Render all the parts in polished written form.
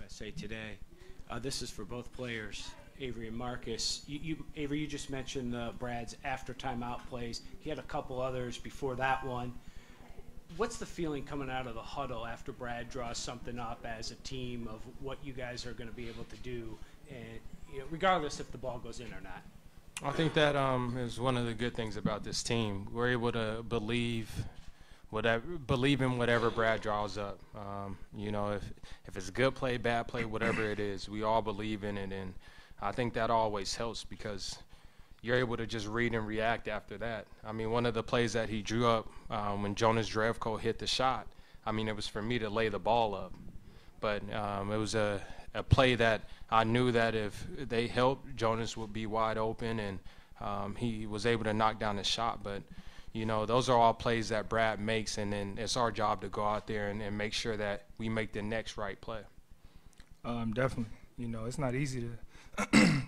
USA Today. This is for both players, Avery and Marcus. Avery, you just mentioned Brad's after timeout plays. He had a couple others before that one. What's the feeling coming out of the huddle after Brad draws something up as a team of what you guys are going to be able to do, and regardless if the ball goes in or not? I think that is one of the good things about this team. We're able to believe in whatever Brad draws up. If it's a good play, bad play, whatever it is, we all believe in it, and I think that always helps because you're able to just read and react after that. I mean, one of the plays that he drew up when Jonas Jerebko hit the shot, I mean, it was for me to lay the ball up. But it was a play that I knew that if they helped, Jonas would be wide open, and he was able to knock down the shot. But, those are all plays that Brad makes, and then it's our job to go out there and make sure that we make the next right play. Definitely. It's not easy to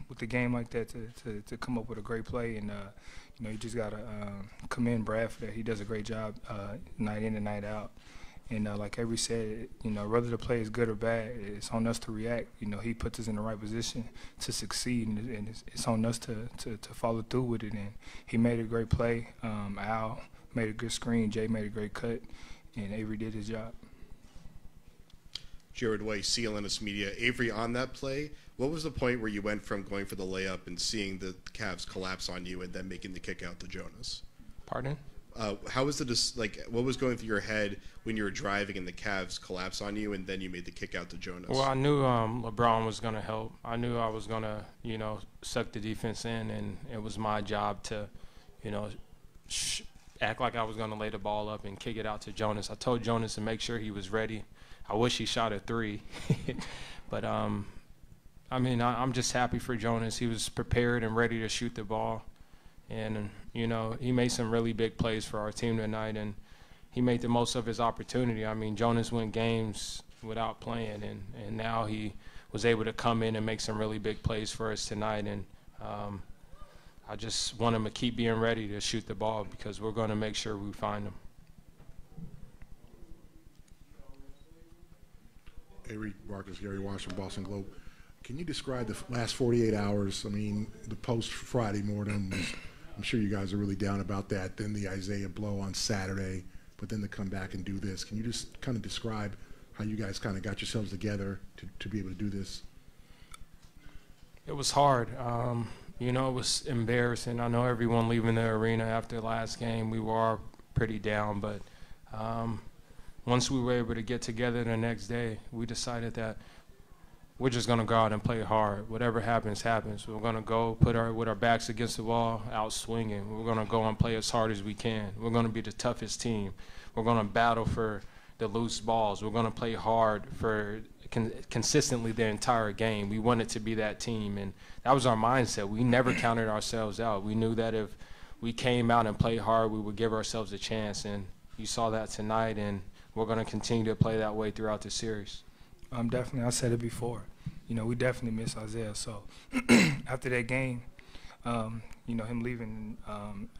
with a game like that to come up with a great play, and you just gotta commend Brad for that. He does a great job night in and night out. And like Avery said, whether the play is good or bad, it's on us to react. He puts us in the right position to succeed, and it's on us to follow through with it. And he made a great play. Al made a good screen. Jay made a great cut, and Avery did his job. Jared Way, CLNS Media. Avery, on that play, what was the point where you went from going for the layup and seeing the Cavs collapse on you and then making the kick out to Jonas? Pardon? How was what was going through your head when you were driving and the Cavs collapse on you and then you made the kick out to Jonas? Well, I knew LeBron was going to help. I knew I was going to, suck the defense in, and it was my job to, act like I was going to lay the ball up and kick it out to Jonas. I told Jonas to make sure he was ready. I wish he shot a three. But, I'm just happy for Jonas. He was prepared and ready to shoot the ball. And, he made some really big plays for our team tonight, and he made the most of his opportunity. I mean, Jonas went games without playing, and now he was able to come in and make some really big plays for us tonight. And I just want him to keep being ready to shoot the ball because we're going to make sure we find him. Avery, Marcus, Gary Washington, Boston Globe. Can you describe the last 48 hours? I mean, the post-Friday morning, I'm sure you guys are really down about that. Then the Isaiah blow on Saturday, but then to come back and do this. Can you just kind of describe how you guys kind of got yourselves together to be able to do this? It was hard. It was embarrassing. I know everyone leaving the arena after the last game, we were all pretty down, but once we were able to get together the next day, we decided that we're just going to go out and play hard. Whatever happens, happens. We're going to go with our backs against the wall, out swinging. We're going to go and play as hard as we can. We're going to be the toughest team. We're going to battle for the loose balls. We're going to play hard for consistently the entire game. We wanted to be that team, and that was our mindset. We never counted ourselves out. We knew that if we came out and played hard, we would give ourselves a chance, and you saw that tonight, and we're going to continue to play that way throughout the series. Definitely, I said it before. We definitely miss Isaiah. So after that game, him leaving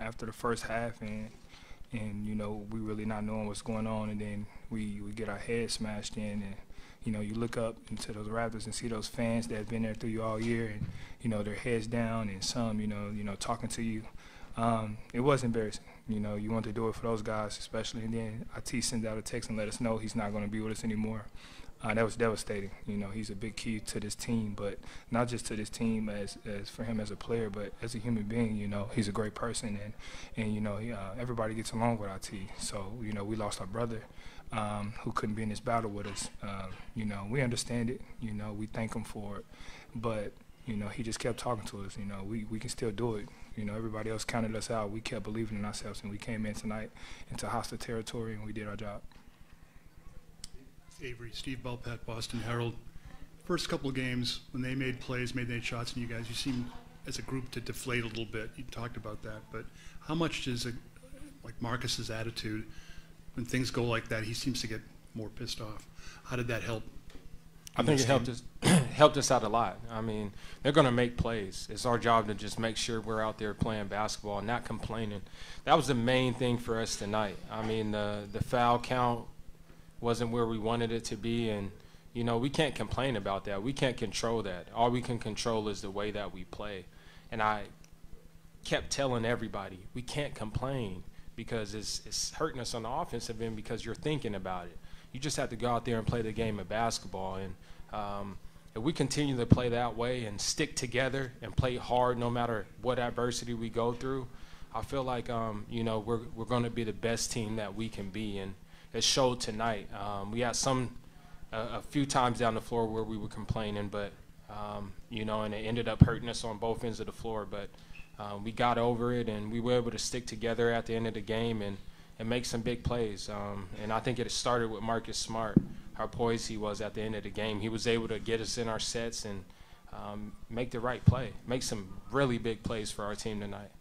after the first half, and we really not knowing what's going on, and then we get our heads smashed in, and you look up into those Raptors and see those fans that have been there through you all year, and their heads down, and some talking to you. It was embarrassing. You want to do it for those guys especially, and then IT sends out a text and let us know he's not going to be with us anymore. That was devastating. He's a big key to this team, but not just to this team as for him as a player, but as a human being. He's a great person, and everybody gets along with IT. So we lost our brother, who couldn't be in this battle with us. We understand it. We thank him for it, but he just kept talking to us. We can still do it. Everybody else counted us out. We kept believing in ourselves, and we came in tonight into hostile territory, and we did our job. Avery, Steve Belpat, Boston Herald. First couple of games, when they made plays, made shots, and you guys, you seemed as a group to deflate a little bit. You talked about that, but how much does like Marcus's attitude when things go like that? He seems to get more pissed off. How did that help? I think it helped us out a lot. I mean, they're going to make plays. It's our job to just make sure we're out there playing basketball and not complaining. That was the main thing for us tonight. I mean, the foul count wasn't where we wanted it to be, and You know, we can't complain about that. We can't control that. All we can control is the way that we play. And I kept telling everybody, we can't complain because it's hurting us on the offensive end because you're thinking about it. You just have to go out there and play the game of basketball. And if we continue to play that way and stick together and play hard no matter what adversity we go through, I feel like, you know, we're going to be the best team that we can be. And it showed tonight. We had a few times down the floor where we were complaining, but, you know, and it ended up hurting us on both ends of the floor. But we got over it, and we were able to stick together at the end of the game and make some big plays. And I think it started with Marcus Smart, how poised he was at the end of the game. He was able to get us in our sets and make the right play, make some really big plays for our team tonight.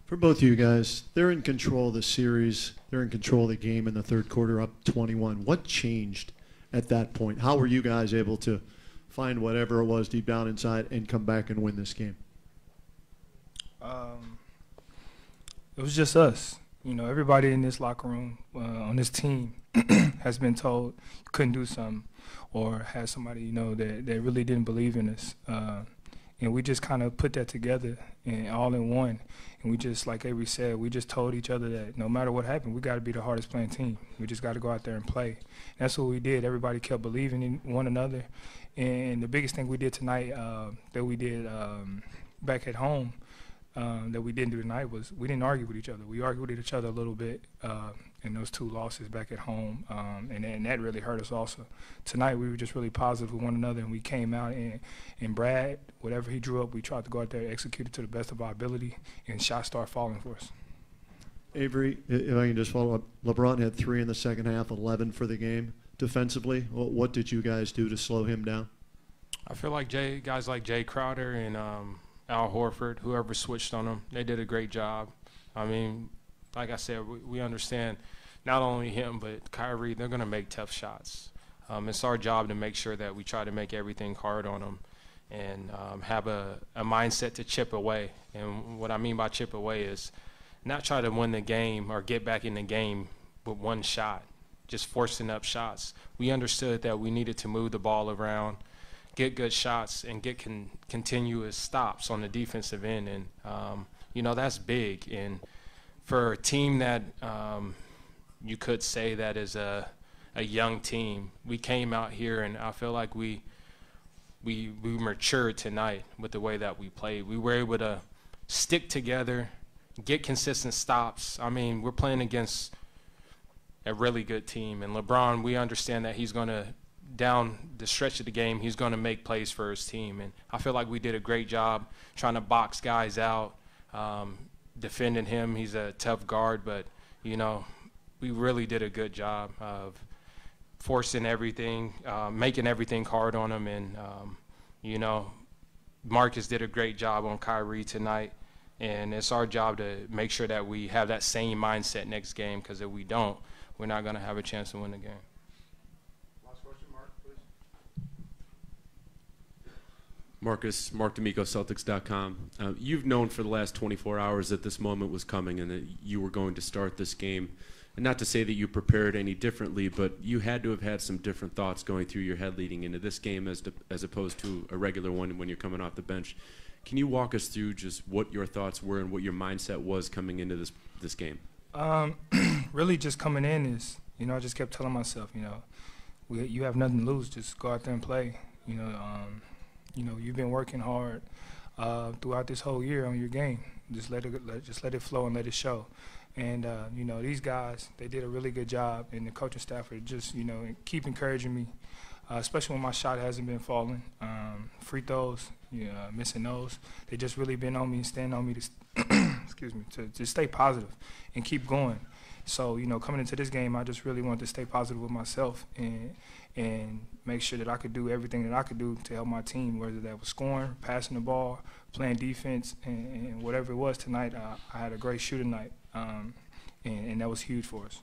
For both of you guys, they're in control of the series. They're in control of the game in the third quarter, up 21. What changed at that point? How were you guys able to find whatever it was deep down inside and come back and win this game? It was just us. You know, everybody in this locker room, on this team, has been told you couldn't do something, or had somebody, you know, that really didn't believe in us. And we just kind of put that together and all in one. And we just, like Avery said, we just told each other that no matter what happened, we got to be the hardest playing team. We just got to go out there and play. And that's what we did. Everybody kept believing in one another. And the biggest thing we did tonight, that we did back at home, that we didn't do tonight, was we didn't argue with each other. We argued with each other a little bit in those two losses back at home, and that really hurt us also. Tonight we were just really positive with one another, and we came out and Brad, whatever he drew up, we tried to go out there and execute it to the best of our ability, and shots started falling for us. Avery, if I can just follow up, LeBron had 3 in the second half, 11 for the game. Defensively, what did you guys do to slow him down? I feel like guys like Jay Crowder and Al Horford, whoever switched on them, they did a great job. I mean, like I said, we understand not only him but Kyrie, they're going to make tough shots. It's our job to make sure that we try to make everything hard on them and have a mindset to chip away. And what I mean by chip away is not try to win the game or get back in the game with one shot, just forcing up shots. We understood that we needed to move the ball around, get good shots, and get continuous stops on the defensive end. And, you know, that's big. And for a team that you could say that is a young team, we came out here, and I feel like we matured tonight with the way that we played. We were able to stick together, get consistent stops. I mean, we're playing against a really good team. And LeBron, we understand that he's going to, down the stretch of the game, he's going to make plays for his team. And I feel like we did a great job trying to box guys out, defending him. He's a tough guard, but, you know, we really did a good job of forcing everything, making everything hard on him. And, you know, Marcus did a great job on Kyrie tonight. And it's our job to make sure that we have that same mindset next game, because if we don't, we're not going to have a chance to win the game. Marcus, Mark D'Amico, Celtics.com. You've known for the last 24 hours that this moment was coming and that you were going to start this game. And not to say that you prepared any differently, but you had to have had some different thoughts going through your head leading into this game as opposed to a regular one when you're coming off the bench. Can you walk us through just what your thoughts were and what your mindset was coming into this game? Really just coming in is, you know, I just kept telling myself, you know, you have nothing to lose. Just go out there and play. You know, you've been working hard throughout this whole year on your game. Just let it flow and let it show. And you know, these guys, they did a really good job, and the coaching staff are just, you know, keep encouraging me, especially when my shot hasn't been falling. Free throws, missing those. They just really been on me and staying on me to, excuse me, to stay positive and keep going. So, you know, coming into this game, I just really wanted to stay positive with myself and make sure that I could do everything that I could do to help my team, whether that was scoring, passing the ball, playing defense, and whatever it was tonight. I had a great shooting night, and that was huge for us.